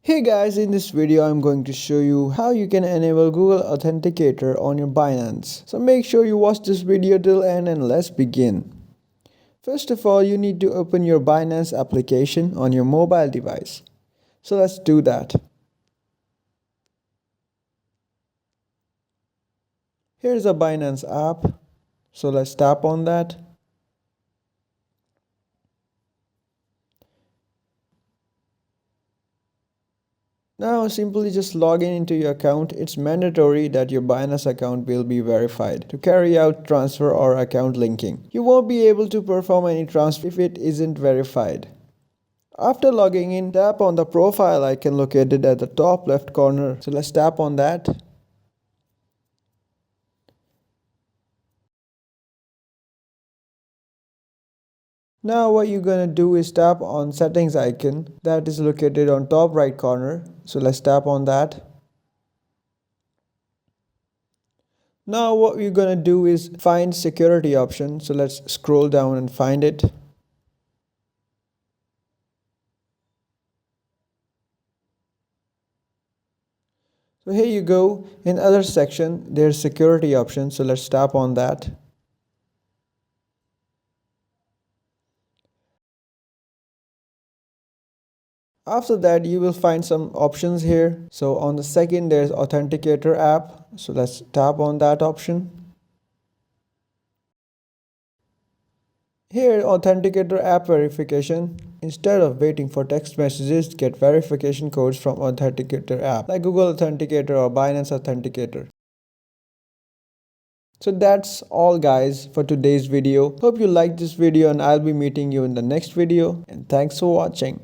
Hey guys, in this video I'm going to show you how you can enable Google Authenticator on your Binance. So make sure you watch this video till end and let's begin. First of all, you need to open your Binance application on your mobile device. So let's do that. Here's a Binance app. So let's tap on that. Now simply just log in into your account. It's mandatory that your Binance account will be verified to carry out transfer or account linking. You won't be able to perform any transfer if it isn't verified. After logging in, tap on the profile icon located at the top left corner. So let's tap on that. Now what you're gonna do is tap on settings icon that is located on top right corner. So let's tap on that. Now what we're gonna do is find security option. So let's scroll down and find it. So here you go. In other section there's security option. So let's tap on that. After that you will find some options here. So on the second there's Authenticator app. So let's tap on that option. Here Authenticator app verification. Instead of waiting for text messages, get verification codes from Authenticator app like Google Authenticator or Binance Authenticator. So that's all guys for today's video. Hope you liked this video and I'll be meeting you in the next video, and thanks for watching.